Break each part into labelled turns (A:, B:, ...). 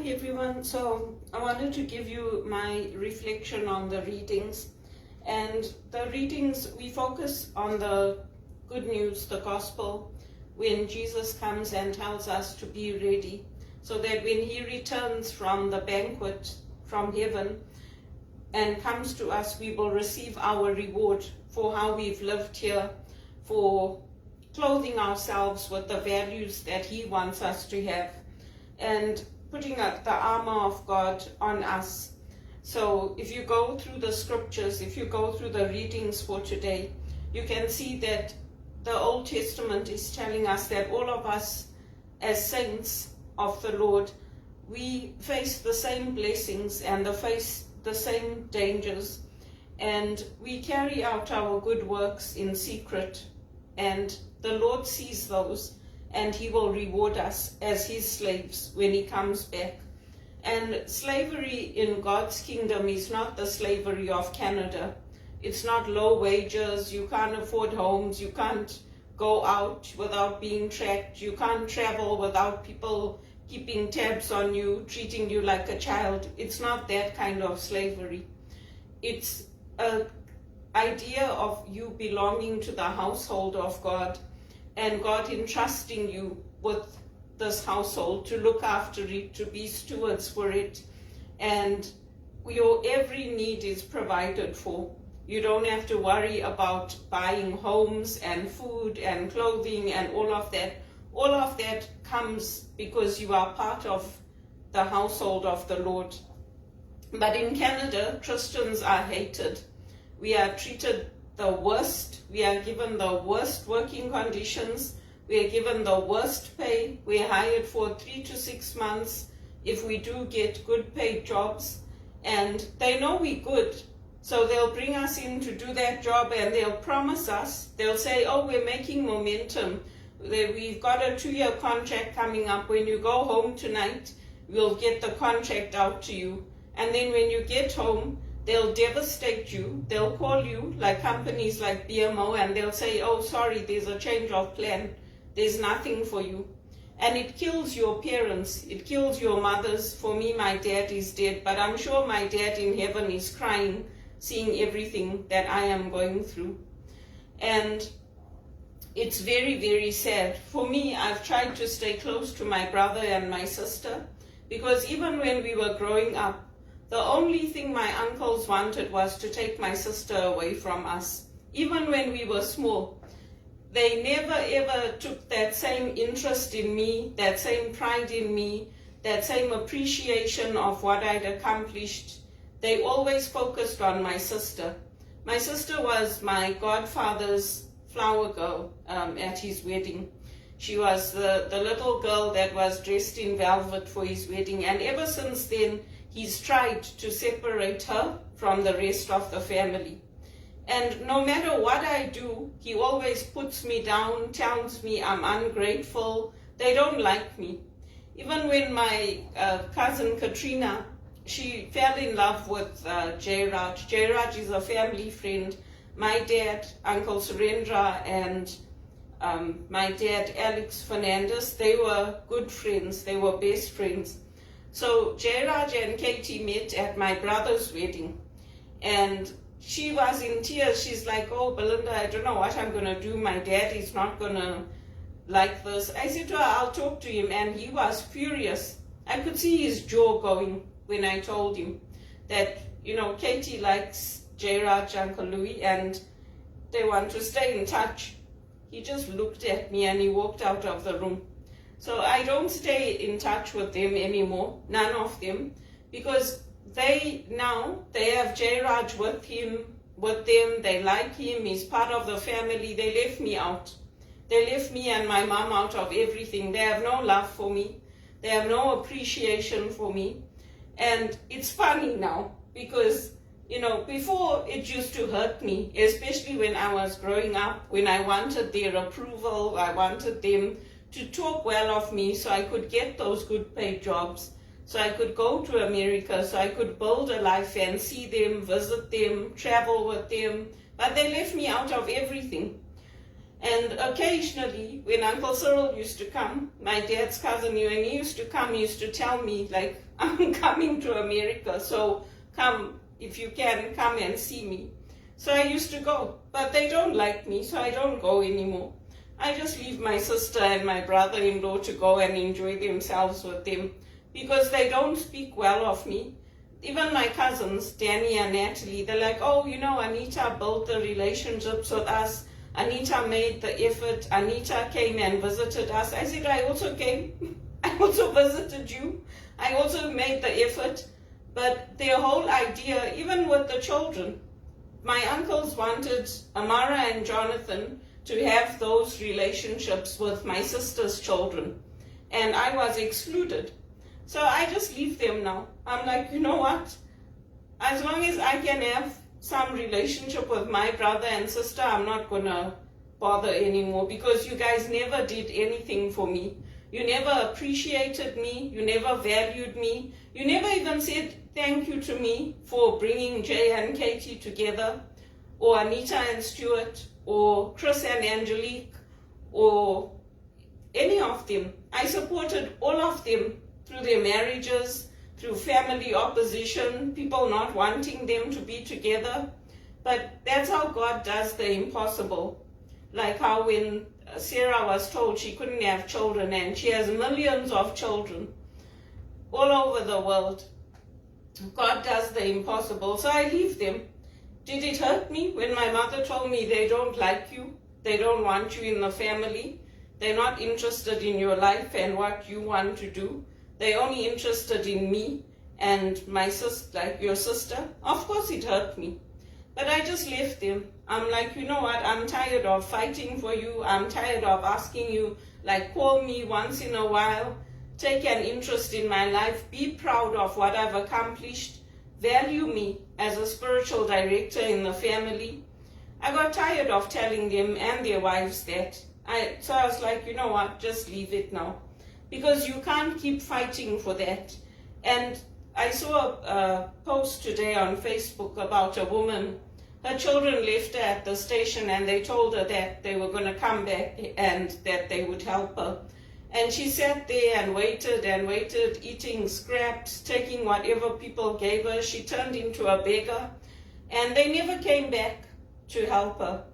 A: morning, everyone. So I wanted to give you my reflection on the readings. And the readings, we focus on the good news, the gospel, when Jesus comes and tells us to be ready, so that when he returns from the banquet from heaven and comes to us, we will receive our reward for how we've lived here, for clothing ourselves with the values that he wants us to have, and putting up the armor of God on us. So if you go through the scriptures, if you go through the readings for today, you can see that the Old Testament is telling us that all of us as saints of the Lord, we face the same blessings and face the same dangers, and we carry out our good works in secret, and the Lord sees those, and he will reward us as his slaves when he comes back. And slavery in God's kingdom is not the slavery of Canada. It's not low wages, you can't afford homes, you can't go out without being tracked, you can't travel without people keeping tabs on you, treating you like a child. It's not that kind of slavery. It's an idea of you belonging to the household of God, and God entrusting you with this household to look after it, to be stewards for it, and your every need is provided for. You don't have to worry about buying homes and food and clothing and all of that. All of that comes because you are part of the household of the Lord. But in Canada, Christians are hated. We are treated the worst. We are given the worst working conditions. We are given the worst pay. We are hired for 3 to 6 months if we do get good paid jobs. And they know we're good. So they'll bring us in to do that job, and they'll promise us, they'll say, oh, we're making momentum. We've got a 2-year contract coming up. When you go home tonight, we'll get the contract out to you. And then when you get home, they'll devastate you. They'll call you, like companies like BMO, and they'll say, oh, sorry, there's a change of plan. There's nothing for you. And it kills your parents. It kills your mothers. For me, my dad is dead, but I'm sure my dad in heaven is crying, seeing everything that I am going through. And it's very, very sad. For me, I've tried to stay close to my brother and my sister, because even when we were growing up, the only thing my uncles wanted was to take my sister away from us. Even when we were small, they never ever took that same interest in me, that same pride in me, that same appreciation of what I'd accomplished. They always focused on my sister. My sister was my godfather's flower girl at his wedding. She was the little girl that was dressed in velvet for his wedding, and ever since then, he's tried to separate her from the rest of the family. And no matter what I do, he always puts me down, tells me I'm ungrateful. They don't like me. Even when my cousin Katrina, she fell in love with Jayraj. Jayraj is a family friend. My dad, Uncle Surendra, and my dad, Alex Fernandez, they were good friends. They were best friends. So Jayraj and Katie met at my brother's wedding, and she was in tears. She's like, oh, Belinda, I don't know what I'm going to do. My dad is not going to like this. I said to her, I'll talk to him, and he was furious. I could see his jaw going when I told him that, Katie likes Jayraj, Uncle Louis, and they want to stay in touch. He just looked at me and he walked out of the room. So I don't stay in touch with them anymore, none of them, because they have Jayraj with them, they like him, he's part of the family. They left me out. They left me and my mom out of everything. They have no love for me. They have no appreciation for me. And it's funny now, because before it used to hurt me, especially when I was growing up, when I wanted their approval, I wanted them to talk well of me so I could get those good paid jobs, so I could go to America, so I could build a life and see them, visit them, travel with them. But they left me out of everything. And occasionally, when Uncle Cyril used to come, my dad's cousin, when he used to come, he used to tell me, like, I'm coming to America, so come, if you can, come and see me. So I used to go, but they don't like me, so I don't go anymore. I just leave my sister and my brother-in-law to go and enjoy themselves with them, because they don't speak well of me. Even my cousins, Danny and Natalie, they're like, oh, you know, Anita built the relationships with us. Anita made the effort. Anita came and visited us. I said, I also came. I also visited you. I also made the effort. But their whole idea, even with the children, my uncles wanted Amara and Jonathan to have those relationships with my sister's children. And I was excluded. So I just leave them now. I'm like, you know what? As long as I can have some relationship with my brother and sister, I'm not going to bother anymore, because you guys never did anything for me. You never appreciated me. You never valued me. You never even said thank you to me for bringing Jay and Katie together, or Anita and Stuart, or Chris and Angelique, or any of them. I supported all of them through their marriages, through family opposition, people not wanting them to be together. But that's how God does the impossible. Like how when Sarah was told she couldn't have children, and she has millions of children all over the world. God does the impossible. So I leave them. Did it hurt me when my mother told me they don't like you? They don't want you in the family. They're not interested in your life and what you want to do. They're only interested in me and my sister, like your sister. Of course it hurt me. But I just left them. I'm like, you know what? I'm tired of fighting for you. I'm tired of asking you, like, call me once in a while. Take an interest in my life. Be proud of what I've accomplished. Value me as a spiritual director in the family. I got tired of telling them and their wives that. So I was like, you know what? Just leave it now. Because you can't keep fighting for that. And I saw a post today on Facebook about a woman. Her children left her at the station, and they told her that they were going to come back and that they would help her. And she sat there and waited, eating scraps, taking whatever people gave her. She turned into a beggar, and they never came back to help her.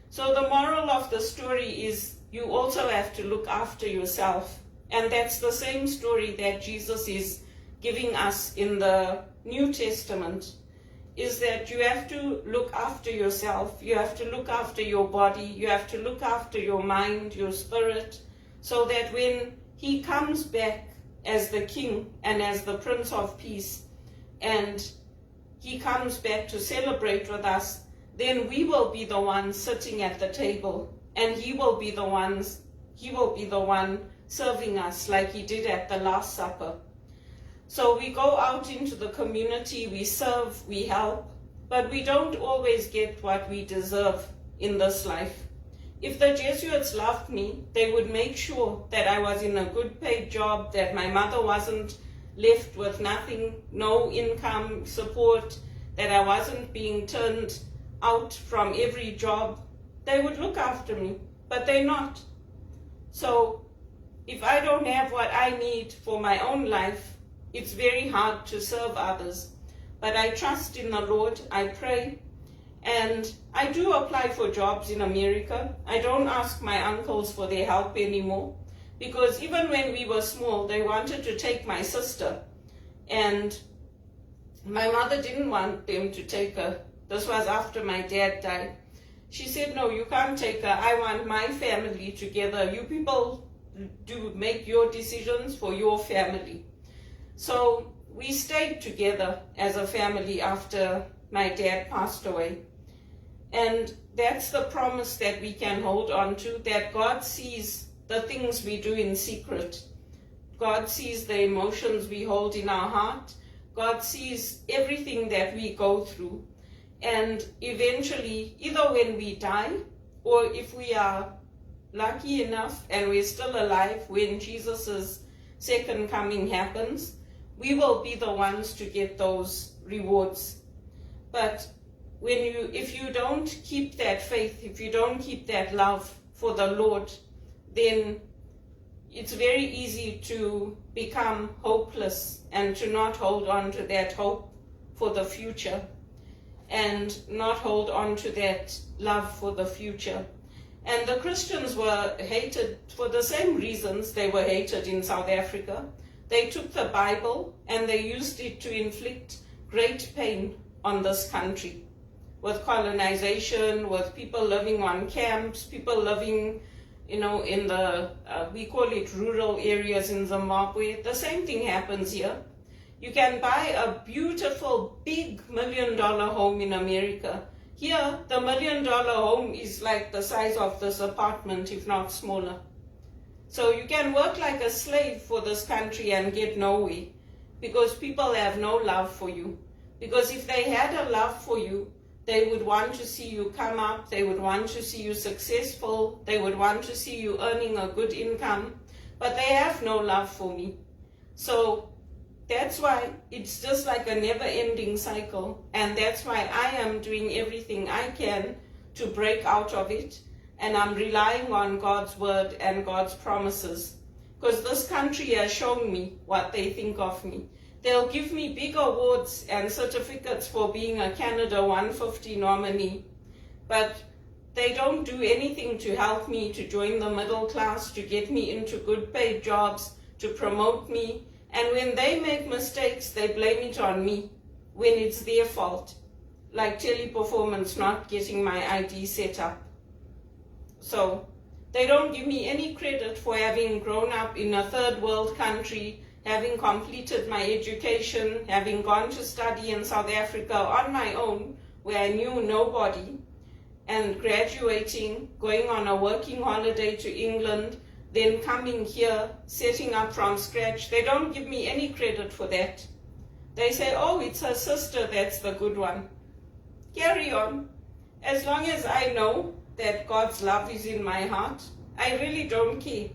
A: So the moral of the story is you also have to look after yourself. And that's the same story that Jesus is giving us in the New Testament, is that you have to look after yourself. You have to look after your body. You have to look after your mind, your spirit, so that when he comes back as the King and as the Prince of Peace, and he comes back to celebrate with us, then we will be the ones sitting at the table, and he will be the one serving us like he did at the Last Supper. So we go out into the community, we serve, we help, but we don't always get what we deserve in this life. If the Jesuits loved me, they would make sure that I was in a good paid job, that my mother wasn't left with nothing, no income support, that I wasn't being turned out from every job. They would look after me, but they're not. So if I don't have what I need for my own life, it's very hard to serve others. But I trust in the Lord, I pray, and I do apply for jobs in America. I don't ask my uncles for their help anymore, because even when we were small, they wanted to take my sister, and my mother didn't want them to take her. This was after my dad died. She said, no, you can't take her. I want my family together. You people do make your decisions for your family. So we stayed together as a family after my dad passed away. And that's the promise that we can hold on to, that God sees the things we do in secret. God sees the emotions we hold in our heart. God sees everything that we go through. And eventually, either when we die, or if we are lucky enough and we're still alive when Jesus' second coming happens, we will be the ones to get those rewards. But if you don't keep that faith, if you don't keep that love for the Lord, then it's very easy to become hopeless and to not hold on to that hope for the future and not hold on to that love for the future. And the Christians were hated for the same reasons they were hated in South Africa. They took the Bible and they used it to inflict great pain on this country, with colonization, with people living on camps, people living, in the, we call it rural areas in Zimbabwe. The same thing happens here. You can buy a beautiful, big $1 million home in America. Here, the $1 million home is like the size of this apartment, if not smaller. So you can work like a slave for this country and get nowhere, because people have no love for you. Because if they had a love for you, they would want to see you come up, they would want to see you successful, they would want to see you earning a good income, but they have no love for me. So that's why it's just like a never-ending cycle, and that's why I am doing everything I can to break out of it, and I'm relying on God's word and God's promises, because this country has shown me what they think of me. They'll give me big awards and certificates for being a Canada 150 nominee, but they don't do anything to help me to join the middle class, to get me into good paid jobs, to promote me. And when they make mistakes, they blame it on me when it's their fault, like Teleperformance not getting my ID set up. So they don't give me any credit for having grown up in a third world country, having completed my education, having gone to study in South Africa on my own, where I knew nobody, and graduating, going on a working holiday to England, then coming here, setting up from scratch. They don't give me any credit for that. They say, oh, it's her sister that's the good one. Carry on. As long as I know that God's love is in my heart, I really don't care.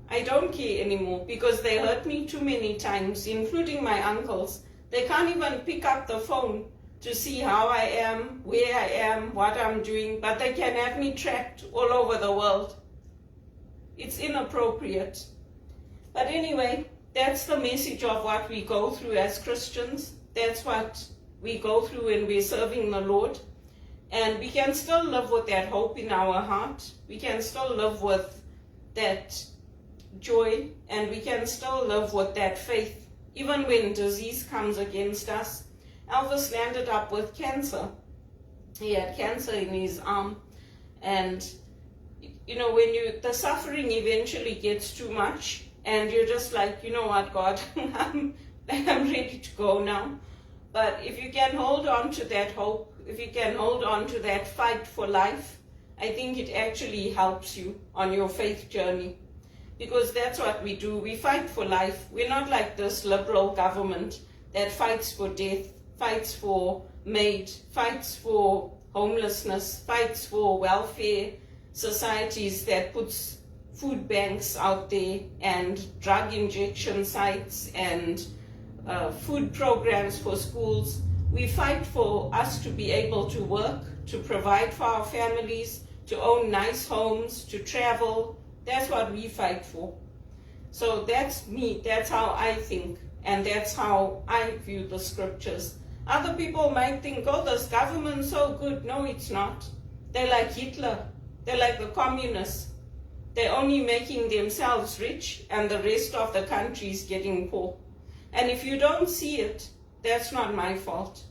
A: I don't care anymore, because they hurt me too many times, including my uncles. They can't even pick up the phone to see how I am, where I am, what I'm doing, but they can have me tracked all over the world. It's inappropriate. But anyway, that's the message of what we go through as Christians. That's what we go through when we're serving the Lord. And we can still live with that hope in our heart. We can still live with that joy, and we can still live with that faith, even when disease comes against us. Elvis landed up with cancer. He had cancer in his arm, and when the suffering eventually gets too much, and you're just like, you know what, God, I'm ready to go now. But if you can hold on to that hope, if you can hold on to that fight for life, I think it actually helps you on your faith journey. Because that's what we do. We fight for life. We're not like this liberal government that fights for death, fights for maid, fights for homelessness, fights for welfare societies that puts food banks out there and drug injection sites and food programs for schools. We fight for us to be able to work, to provide for our families, to own nice homes, to travel. That's what we fight for. So that's me, that's how I think, and that's how I view the scriptures. Other people might think, oh, this government's so good. No, it's not. They're like Hitler. They're like the communists. They're only making themselves rich, and the rest of the country is getting poor. And if you don't see it, that's not my fault.